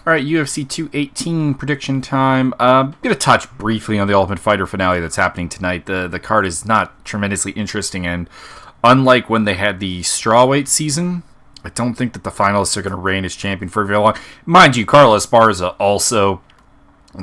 All right, UFC 218 prediction time. I'm going to touch briefly on the Ultimate Fighter finale that's happening tonight. The card is not tremendously interesting, and unlike when they had the strawweight season, I don't think that the finalists are going to reign as champion for very long. Mind you, Carla Esparza also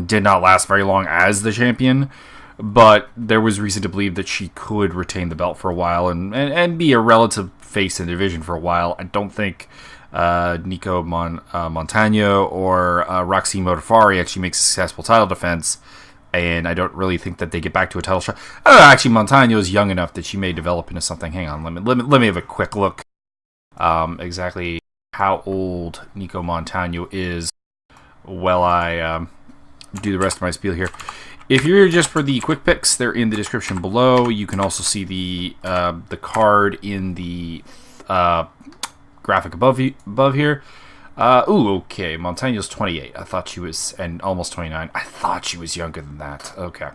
did not last very long as the champion, but there was reason to believe that she could retain the belt for a while and be a relative face in the division for a while. I don't think Nico Montano or Roxy Modafferi actually makes a successful title defense, and I don't really think that they get back to a title shot. Actually, Montano is young enough that she may develop into something. Hang on, let me have a quick look. Exactly how old Nico Montano is while I do the rest of my spiel here. If you're here just for the quick picks, they're in the description below. You can also see the card in the graphic above here. Okay. Montano's 28. I thought she was, and almost 29. I thought she was younger than that. Okay.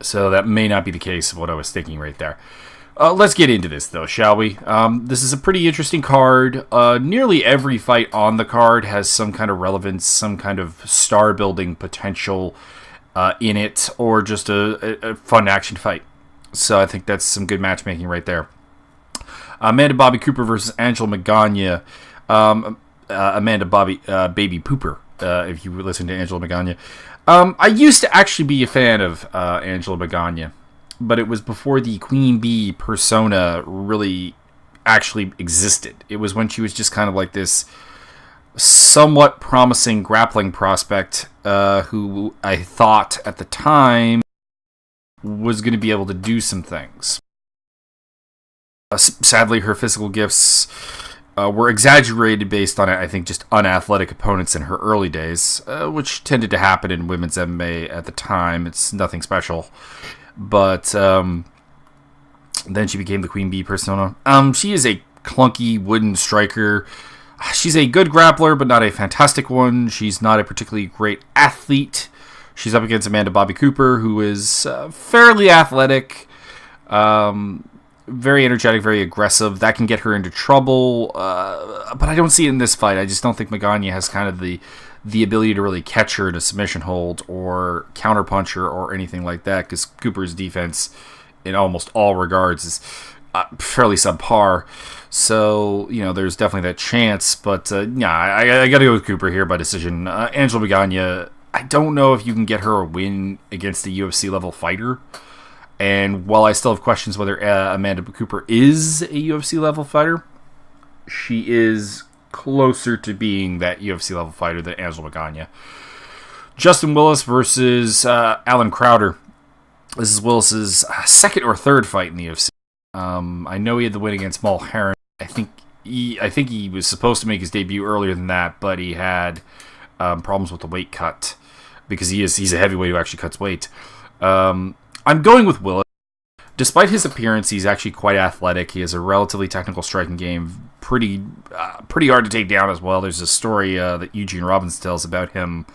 So that may not be the case of what I was thinking right there. Let's get into this, though, shall we? This is a pretty interesting card. Nearly every fight on the card has some kind of relevance, some kind of star-building potential in it, or just a fun action fight. So I think that's some good matchmaking right there. Amanda Bobby Cooper versus Angela Magana. Amanda Bobby Baby Pooper, if you listen to Angela Magana. I used to actually be a fan of Angela Magana, but it was before the Queen Bee persona really actually existed. It was when she was just kind of like this somewhat promising grappling prospect who I thought at the time was going to be able to do some things. Sadly, her physical gifts were exaggerated based on, I think, just unathletic opponents in her early days, which tended to happen in women's MMA at the time. It's nothing special. But then she became the Queen Bee persona. She is a clunky wooden striker. She's a good grappler, but not a fantastic one. She's not a particularly great athlete. She's up against Amanda Bobby Cooper, who is fairly athletic, very energetic, very aggressive. That can get her into trouble, but I don't see it in this fight. I just don't think Magana has kind of the ability to really catch her in a submission hold or counterpunch her or anything like that, because Cooper's defense in almost all regards is fairly subpar. So, there's definitely that chance, but I got to go with Cooper here by decision. Angela Magana, I don't know if you can get her a win against a UFC level fighter. And while I still have questions whether Amanda Cooper is a UFC level fighter, she is closer to being that UFC level fighter than Angela Magana. Justin Willis versus Alan Crowder. This is Willis's second or third fight in the UFC. I know he had the win against Mulheron. I think he was supposed to make his debut earlier than that, but he had problems with the weight cut because he's a heavyweight who actually cuts weight. I'm going with Willis. Despite his appearance, he's actually quite athletic. He has a relatively technical striking game, pretty hard to take down as well. There's a story that Eugene Robbins tells about him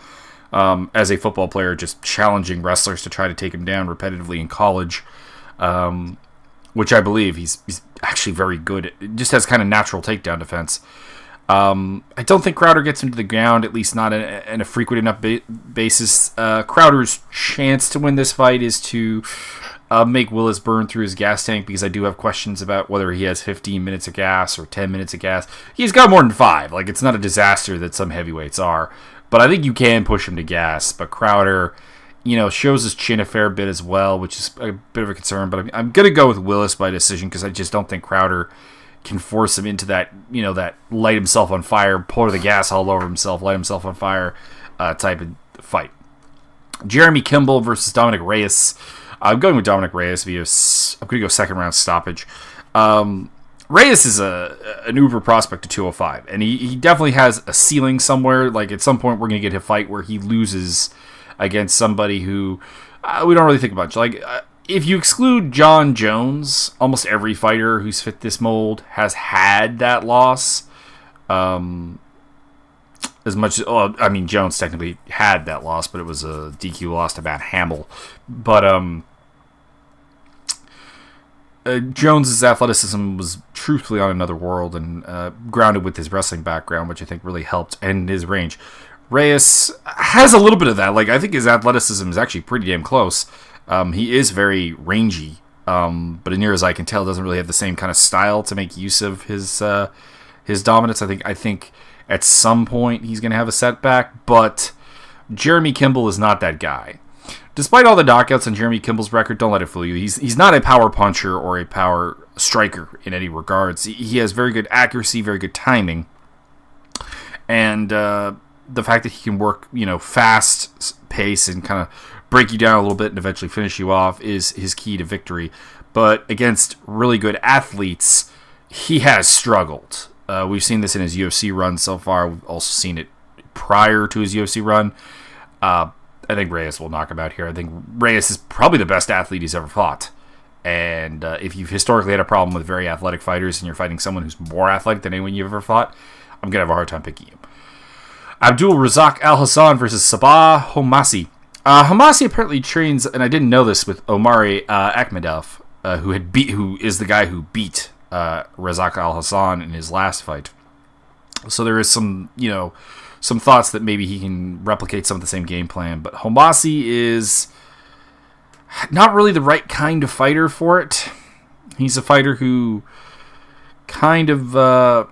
as a football player, just challenging wrestlers to try to take him down repetitively in college, which I believe he's actually very good at. Just has kind of natural takedown defense. I don't think Crowder gets him to the ground, at least not in a frequent enough basis. Crowder's chance to win this fight is to make Willis burn through his gas tank, because I do have questions about whether he has 15 minutes of gas or 10 minutes of gas. He's got more than 5. Like, it's not a disaster that some heavyweights are. But I think you can push him to gas. But Crowder, shows his chin a fair bit as well, which is a bit of a concern. But I'm going to go with Willis by decision, because I just don't think Crowder can force him into that, that light himself on fire, pour the gas all over himself, light himself on fire type of fight. Jeremy Kimball versus Dominic Reyes. I'm going with Dominic Reyes. I'm going to go second round stoppage. Reyes is an uber prospect to 205, and he definitely has a ceiling somewhere. Like, at some point, we're going to get a fight where he loses against somebody who we don't really think much. Like, if you exclude John Jones, almost every fighter who's fit this mold has had that loss. As much as, Jones technically had that loss, but it was a DQ loss to Matt Hamill. But Jones's athleticism was truthfully on another world and grounded with his wrestling background, which I think really helped, and his range. Reyes has a little bit of that. Like, I think his athleticism is actually pretty damn close. He is very rangy, but as near as I can tell, doesn't really have the same kind of style to make use of his dominance. I think at some point he's going to have a setback, but Jeremy Kimball is not that guy. Despite all the knockouts on Jeremy Kimball's record, don't let it fool you. He's not a power puncher or a power striker in any regards. He has very good accuracy, very good timing, and the fact that he can work, fast pace and kind of break you down a little bit and eventually finish you off is his key to victory. But against really good athletes, he has struggled. We've seen this in his UFC run so far. We've also seen it prior to his UFC run. I think Reyes will knock him out here. I think Reyes is probably the best athlete he's ever fought. And if you've historically had a problem with very athletic fighters and you're fighting someone who's more athletic than anyone you've ever fought, I'm going to have a hard time picking you. Abdul Razak Alhassan versus Sabah Homasi. Homasi apparently trains, and I didn't know this, with Omari Akhmedov, who is the guy who beat Razak Alhassan in his last fight. So there is some thoughts that maybe he can replicate some of the same game plan. But Homasi is not really the right kind of fighter for it. He's a fighter who kind of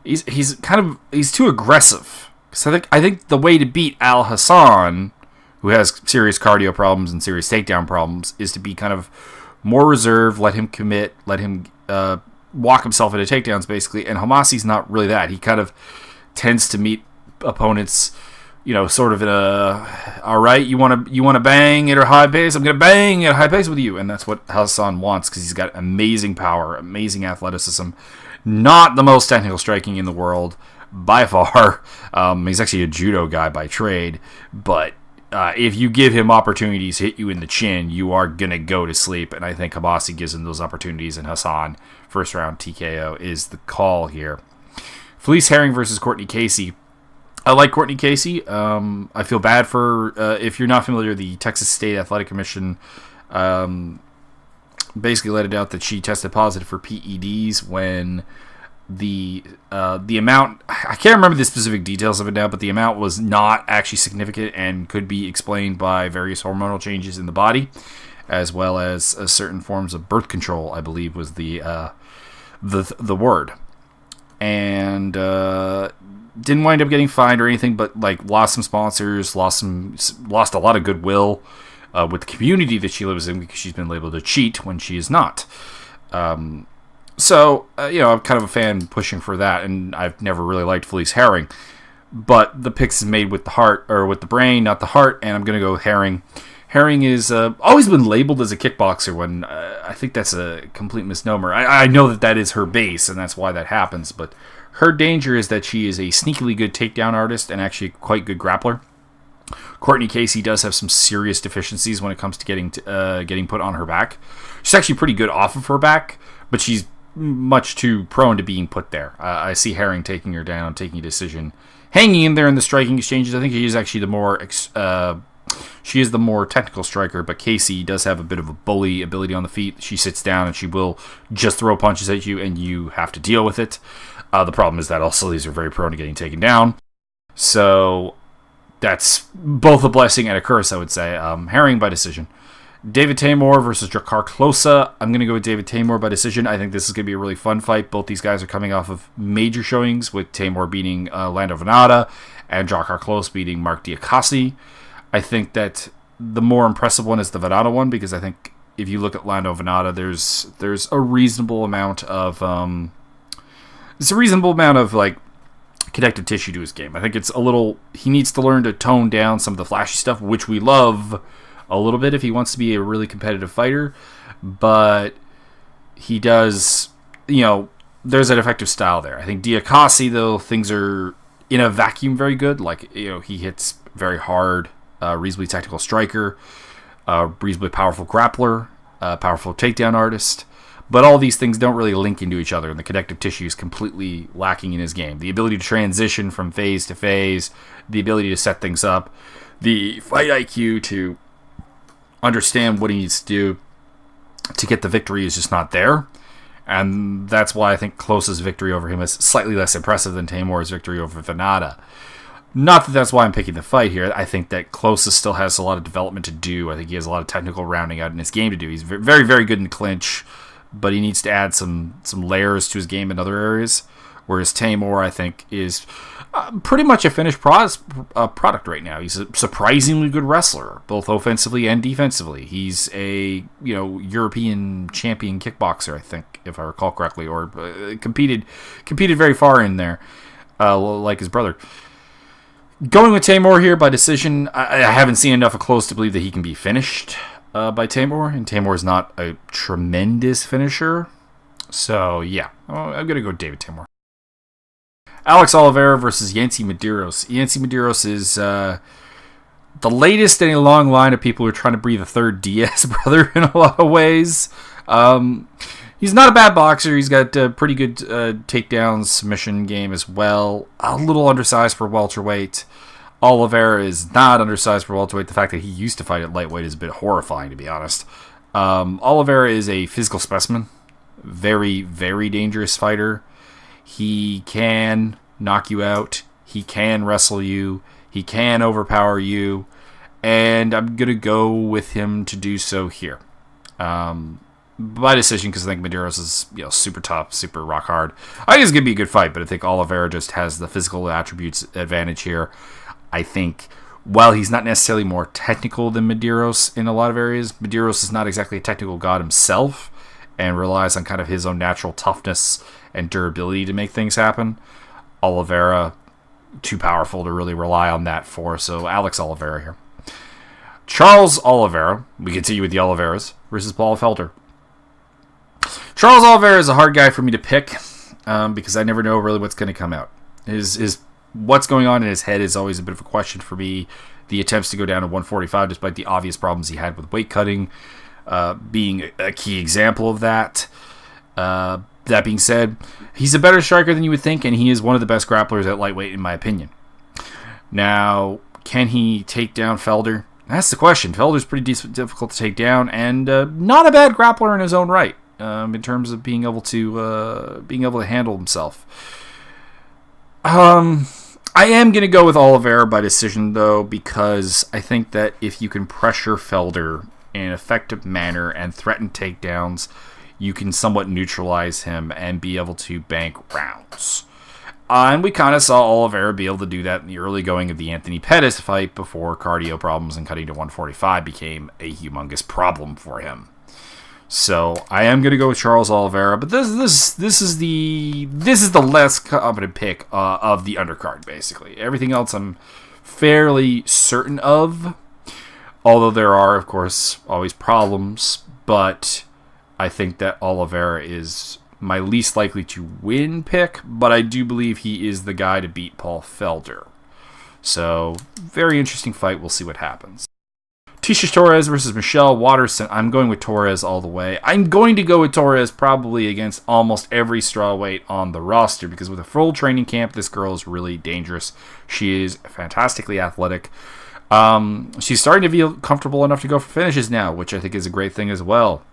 he's too aggressive. So I think the way to beat Alhassan, who has serious cardio problems and serious takedown problems, is to be kind of more reserved, let him commit, let him walk himself into takedowns, basically. And Homasi's not really that. He kind of tends to meet opponents, sort of in a, all right, you want to bang at a high pace? I'm going to bang at a high pace with you. And that's what Alhassan wants, because he's got amazing power, amazing athleticism. Not the most technical striking in the world, by far. He's actually a judo guy by trade, but if you give him opportunities to hit you in the chin, you are going to go to sleep, and I think Homasi gives him those opportunities, and Hassan, first round TKO, is the call here. Felice Herrig versus Courtney Casey. I like Courtney Casey. I feel bad for, if you're not familiar, the Texas State Athletic Commission basically let it out that she tested positive for PEDs when the amount, I can't remember the specific details of it now, but the amount was not actually significant and could be explained by various hormonal changes in the body, as well as certain forms of birth control, I believe was the word. And didn't wind up getting fined or anything, but lost some sponsors, lost a lot of goodwill with the community that she lives in, because she's been labeled a cheat when she is not. So, I'm kind of a fan pushing for that, and I've never really liked Felice Herrig. But the picks is made with the heart, or with the brain, not the heart, and I'm going to go Herrig. Herrig is always been labeled as a kickboxer when I think that's a complete misnomer. I know that is her base, and that's why that happens, but her danger is that she is a sneakily good takedown artist and actually quite good grappler. Courtney Casey does have some serious deficiencies when it comes to getting put on her back. She's actually pretty good off of her back, but she's much too prone to being put there. I see Herrig taking her down, taking a decision, hanging in there in the striking exchanges. I think she is actually the more technical striker, but Casey does have a bit of a bully ability on the feet. She sits down and she will just throw punches at you, and you have to deal with it. The problem is that also these are very prone to getting taken down. So that's both a blessing and a curse, I would say. Herrig by decision. David Teymur versus Drakkar Klose. I'm going to go with David Teymur by decision. I think this is going to be a really fun fight. Both these guys are coming off of major showings, with Teymur beating Lando Venata and Drakkar Klose beating Mark Diakasi. I think that the more impressive one is the Venata one, because I think if you look at Lando Venata, there's a reasonable amount of connective tissue to his game. I think he needs to learn to tone down some of the flashy stuff, which we love a little bit if he wants to be a really competitive fighter, but he does, there's an effective style there. I think Diakasi, though, things are in a vacuum very good. He hits very hard, reasonably technical striker, reasonably powerful grappler, powerful takedown artist, but all these things don't really link into each other, and the connective tissue is completely lacking in his game. The ability to transition from phase to phase, the ability to set things up, the fight IQ to understand what he needs to do, to get the victory is just not there. And that's why I think Close's victory over him is slightly less impressive than Teymur's victory over Venata. Not that that's why I'm picking the fight here. I think that Close still has a lot of development to do. I think he has a lot of technical rounding out in his game to do. He's very, very good in the clinch, but he needs to add some layers to his game in other areas. Whereas Teymur, I think, is pretty much a finished product right now. He's a surprisingly good wrestler, both offensively and defensively. He's a European champion kickboxer, I think, if I recall correctly, or competed very far in there, like his brother. Going with Teymur here by decision, I haven't seen enough of Close to believe that he can be finished by Teymur, and Teymur is not a tremendous finisher. So, yeah, I'm going to go David Teymur. Alex Oliveira versus Yancy Medeiros. Yancy Medeiros is the latest in a long line of people who are trying to breathe a third Diaz brother in a lot of ways. He's not a bad boxer. He's got pretty good takedowns, submission game as well. A little undersized for welterweight. Oliveira is not undersized for welterweight. The fact that he used to fight at lightweight is a bit horrifying, to be honest. Oliveira is a physical specimen. Very, very dangerous fighter. He can knock you out. He can wrestle you. He can overpower you. And I'm going to go with him to do so here. By decision, because I think Medeiros is super tough, super rock hard. I think it's going to be a good fight, but I think Oliveira just has the physical attributes advantage here. I think while he's not necessarily more technical than Medeiros in a lot of areas, Medeiros is not exactly a technical god himself and relies on kind of his own natural toughness and durability to make things happen. Oliveira, too powerful to really rely on that for, so Alex Oliveira here. Charles Oliveira, we continue with the Oliveiras, versus Paul Felder. Charles Oliveira is a hard guy for me to pick because I never know really what's going to come out. His what's going on in his head is always a bit of a question for me. The attempts to go down to 145, despite the obvious problems he had with weight cutting, being a key example of that. That being said, he's a better striker than you would think, and he is one of the best grapplers at lightweight, in my opinion. Now, can he take down Felder? That's the question. Felder's pretty difficult to take down, and not a bad grappler in his own right, in terms of being able to handle himself. I am going to go with Oliveira by decision, though, because I think that if you can pressure Felder in an effective manner and threaten takedowns, you can somewhat neutralize him and be able to bank rounds. And we kind of saw Oliveira be able to do that in the early going of the Anthony Pettis fight before cardio problems and cutting to 145 became a humongous problem for him. So I am going to go with Charles Oliveira, but this is the less competent pick of the undercard, basically. Everything else I'm fairly certain of, although there are, of course, always problems, but I think that Oliveira is my least likely to win pick, but I do believe he is the guy to beat Paul Felder. So, very interesting fight. We'll see what happens. Tisha Torres versus Michelle Waterson. I'm going with Torres all the way. I'm going to go with Torres probably against almost every strawweight on the roster because with a full training camp, this girl is really dangerous. She is fantastically athletic. She's starting to feel comfortable enough to go for finishes now, which I think is a great thing as well.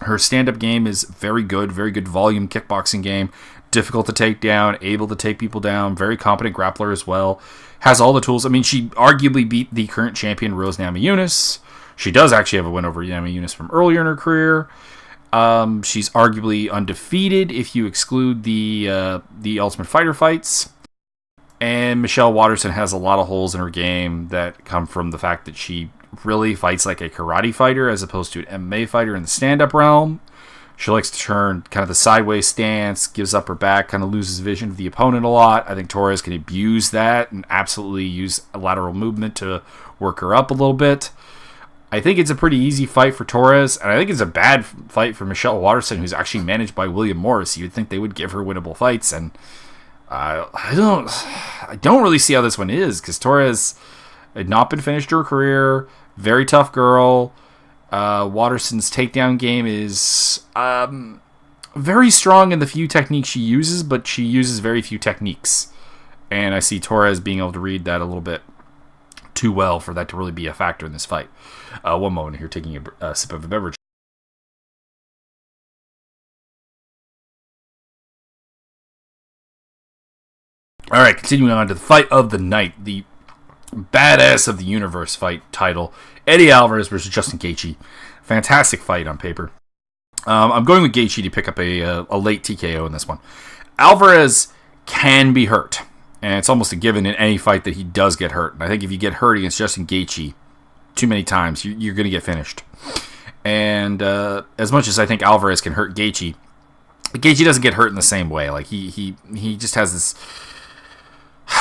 Her stand-up game is very good volume kickboxing game. Difficult to take down, able to take people down, very competent grappler as well. Has all the tools. I mean, she arguably beat the current champion, Rose Namajunas. She does actually have a win over Namajunas from earlier in her career. She's arguably undefeated if you exclude the Ultimate Fighter fights. And Michelle Waterson has a lot of holes in her game that come from the fact that she really fights like a karate fighter as opposed to an MMA fighter in the stand-up realm. She likes to turn kind of the sideways stance, gives up her back, kind of loses vision of the opponent a lot. I think Torres can abuse that and absolutely use a lateral movement to work her up a little bit. I think it's a pretty easy fight for Torres, and I think it's a bad fight for Michelle Waterson, who's actually managed by William Morris. You'd think they would give her winnable fights, and I don't really see how this one is, because Torres had not been finished her career. Very tough girl. Waterson's takedown game is very strong in the few techniques she uses, but she uses very few techniques. And I see Torres being able to read that a little bit too well for that to really be a factor in this fight. One moment here, taking a sip of a beverage. All right, continuing on to the fight of the night, the badass of the universe fight title, Eddie Alvarez versus Justin Gaethje. Fantastic fight on paper. I'm going with Gaethje to pick up a late TKO in this one. Alvarez can be hurt, and it's almost a given in any fight that he does get hurt. And I think if you get hurt against Justin Gaethje too many times, you're going to get finished. And as much as I think Alvarez can hurt Gaethje doesn't get hurt in the same way. Like he just has this.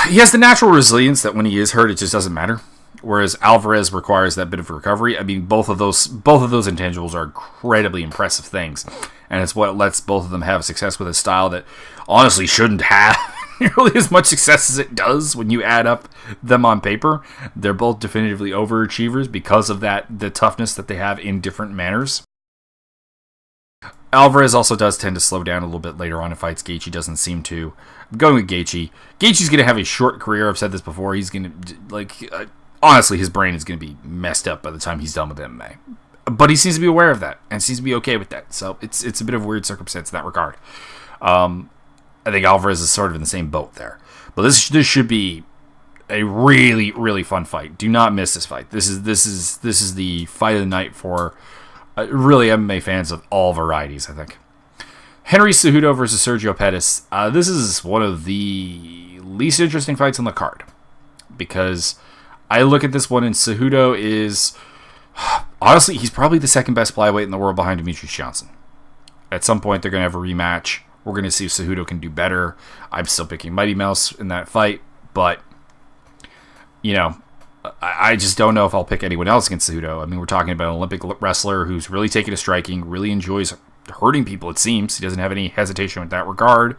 He has the natural resilience that when he is hurt, it just doesn't matter. Whereas Alvarez requires that bit of recovery. I mean, both of those intangibles are incredibly impressive things, and it's what lets both of them have success with a style that honestly shouldn't have nearly as much success as it does when you add up them on paper. They're both definitively overachievers because of the toughness that they have in different manners. Alvarez also does tend to slow down a little bit later on in fights. Gaethje doesn't seem to. I'm going with Gaethje. Gaethje's going to have a short career. I've said this before. He's going to, honestly, his brain is going to be messed up by the time he's done with MMA. But he seems to be aware of that and seems to be okay with that. So it's a bit of a weird circumstance in that regard. I think Alvarez is sort of in the same boat there. But this should be a really, really fun fight. Do not miss this fight. This is the fight of the night for really MMA fans of all varieties, I think. Henry Cejudo versus Sergio Pettis. This is one of the least interesting fights on the card, because I look at this one and Cejudo is, honestly, he's probably the second best flyweight in the world behind Demetrius Johnson. At some point, they're going to have a rematch. We're going to see if Cejudo can do better. I'm still picking Mighty Mouse in that fight, but, you know, I just don't know if I'll pick anyone else against Cejudo. I mean, we're talking about an Olympic wrestler who's really taken to striking, really enjoys hurting people, it seems. He doesn't have any hesitation with that regard.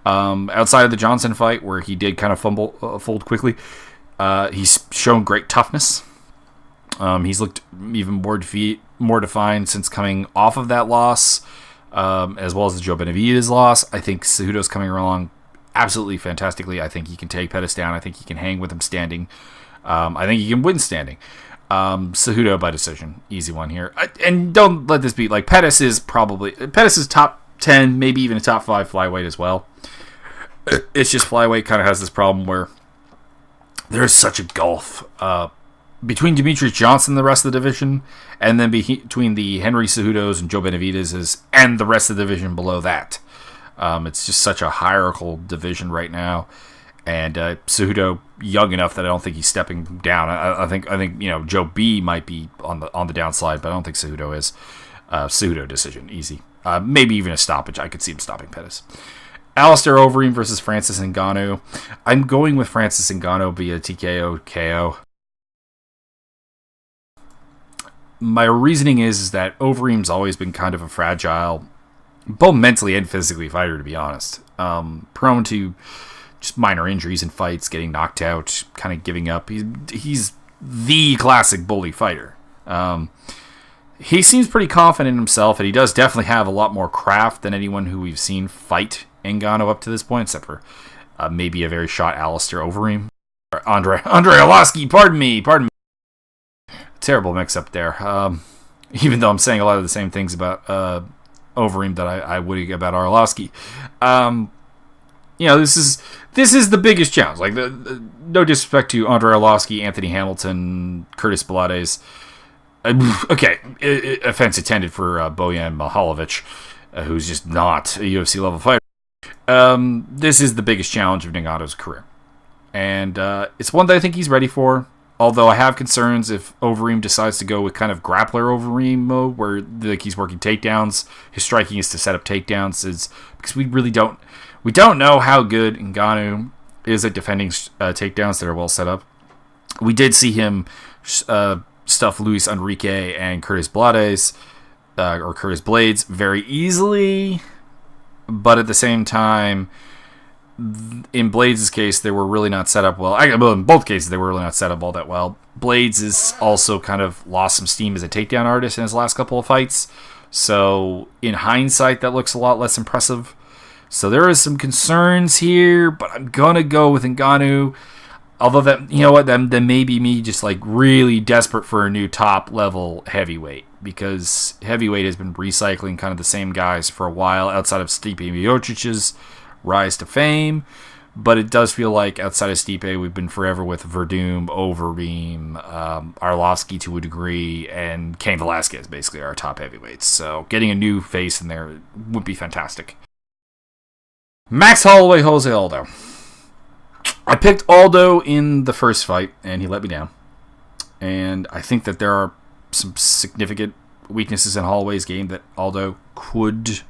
Outside of the Johnson fight, where he did kind of fold quickly, he's shown great toughness. He's looked even more defined since coming off of that loss, as well as the Joe Benavidez loss. I think Cejudo's coming along absolutely fantastically. I think he can take Pettis down. I think he can hang with him standing. I think he can win standing. Cejudo by decision. Easy one here. And don't let this be like Pettis is top 10, maybe even a top 5 flyweight as well. It's just flyweight kind of has this problem where there's such a gulf between Demetrius Johnson and the rest of the division, and then between the Henry Cejudos and Joe Benavidez's and the rest of the division below that. It's just such a hierarchical division right now. And Cejudo young enough that I don't think he's stepping down. I think Joe B might be on the downside, but I don't think Cejudo is. Cejudo decision, easy. Maybe even a stoppage. I could see him stopping Pettis. Alistair Overeem versus Francis Ngannou. I'm going with Francis Ngannou via TKO KO. My reasoning is that Overeem's always been kind of a fragile, both mentally and physically fighter, to be honest. Prone to just minor injuries in fights, getting knocked out, kind of giving up. He's the classic bully fighter. He seems pretty confident in himself, and he does definitely have a lot more craft than anyone who we've seen fight Ngannou up to this point, except for maybe a very shot Alistair Overeem. Or Andre Arlovski, pardon me. Terrible mix-up there. Even though I'm saying a lot of the same things about Overeem that I would about Arlovski. This is the biggest challenge. Like, no disrespect to Andre Arlovski, Anthony Hamilton, Curtis Blades. Okay, offense intended for Bojan Mahalovic, who's just not a UFC level fighter. This is the biggest challenge of Ngannou's career, and it's one that I think he's ready for. Although I have concerns if Overeem decides to go with kind of grappler Overeem mode, where he's working takedowns. His striking is to set up takedowns, because we don't know how good Ngannou is at defending takedowns that are well set up. We did see him stuff Luis Enrique and Curtis Blades very easily, but at the same time, in Blades' case, they were really not set up well. In both cases, they were really not set up all that well. Blades has also kind of lost some steam as a takedown artist in his last couple of fights, so in hindsight, that looks a lot less impressive. So there is some concerns here, but I'm gonna go with Ngannou. Although that may be me just like really desperate for a new top level heavyweight, because heavyweight has been recycling kind of the same guys for a while outside of Stipe Miocic's rise to fame. But it does feel like outside of Stipe, we've been forever with Verdum, Overeem, Arlovsky to a degree, and Cain Velasquez, basically our top heavyweights. So getting a new face in there would be fantastic. Max Holloway, Jose Aldo. I picked Aldo in the first fight, and he let me down. And I think that there are some significant weaknesses in Holloway's game that Aldo could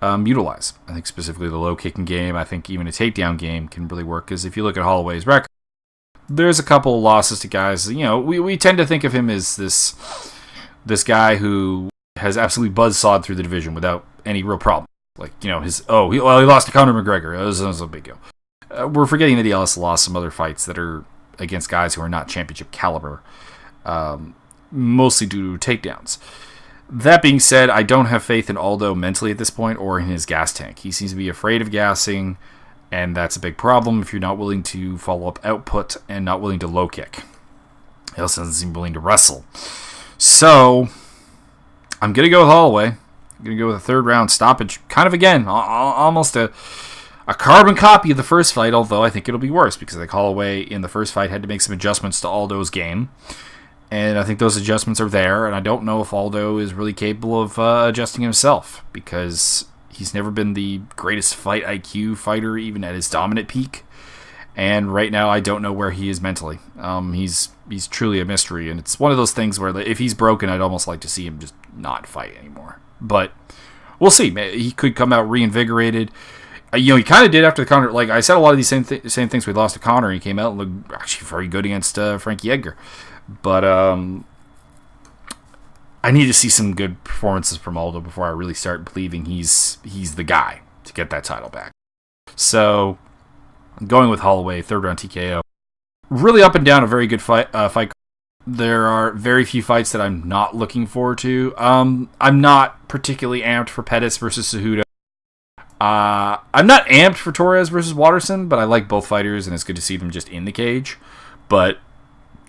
utilize. I think specifically the low kicking game. I think even a takedown game can really work, because if you look at Holloway's record, there's a couple of losses to guys. We tend to think of him as this guy who has absolutely buzzsawed through the division without any real problem. Like, he lost to Conor McGregor. That was a big deal. We're forgetting that he also lost some other fights that are against guys who are not championship caliber, mostly due to takedowns. That being said, I don't have faith in Aldo mentally at this point or in his gas tank. He seems to be afraid of gassing, and that's a big problem if you're not willing to follow up output and not willing to low kick. He also doesn't seem willing to wrestle. So, I'm going to go with Holloway. I'm going to go with a third round stoppage. Kind of, again, almost a carbon copy of the first fight, although I think it'll be worse, because I think Holloway in the first fight had to make some adjustments to Aldo's game. And I think those adjustments are there, and I don't know if Aldo is really capable of adjusting himself, because he's never been the greatest fight IQ fighter, even at his dominant peak. And right now, I don't know where he is mentally. He's truly a mystery, and it's one of those things where if he's broken, I'd almost like to see him just not fight anymore. But we'll see. He could come out reinvigorated. He kind of did after the Conor. Like I said, a lot of these same things we lost to Conor. He came out and looked actually very good against Frankie Edgar. But I need to see some good performances from Aldo before I really start believing he's the guy to get that title back. So I'm going with Holloway, third round TKO. Really up and down, a very good fight. There are very few fights that I'm not looking forward to. I'm not particularly amped for Pettis versus Cejudo. I'm not amped for Torres versus Watterson, but I like both fighters, and it's good to see them just in the cage. But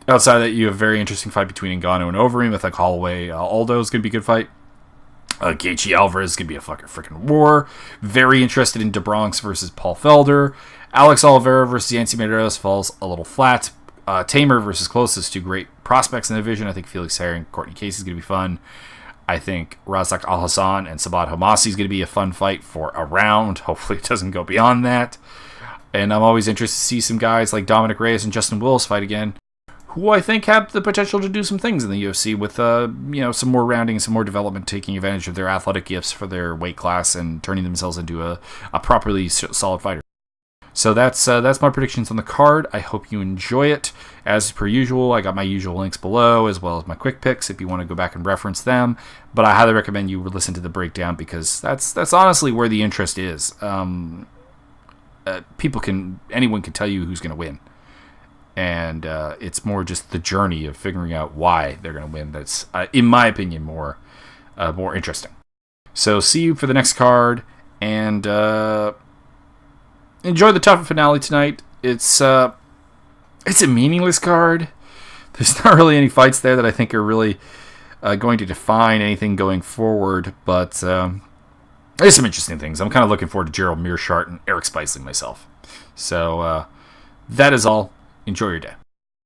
outside of that, you have a very interesting fight between Ngannou and Overeem. I think Holloway, Aldo is going to be a good fight. Gaethje Alvarez is going to be a freaking war. Very interested in DeBronx versus Paul Felder. Alex Oliveira versus Yancy Medeiros falls a little flat. Teymur versus Close, two great prospects in the division. I think Felix Herring, Courtney Casey is going to be fun. I think Razak Alhassan and Sabah Homasi is going to be a fun fight for a round. Hopefully it doesn't go beyond that. And I'm always interested to see some guys like Dominic Reyes and Justin Willis fight again, who I think have the potential to do some things in the UFC with some more rounding, some more development, taking advantage of their athletic gifts for their weight class and turning themselves into a properly solid fighter. So that's my predictions on the card. I hope you enjoy it. As per usual, I got my usual links below, as well as my quick picks if you want to go back and reference them. But I highly recommend you listen to the breakdown, because that's honestly where the interest is. Anyone can tell you who's going to win. And it's more just the journey of figuring out why they're going to win that's, in my opinion, more interesting. So see you for the next card, and enjoy the tough finale tonight. It's a meaningless card. There's not really any fights there that I think are really going to define anything going forward, but there's some interesting things. I'm kind of looking forward to Gerald Mearshart and Eric Spicely myself. So that is all. Enjoy your day.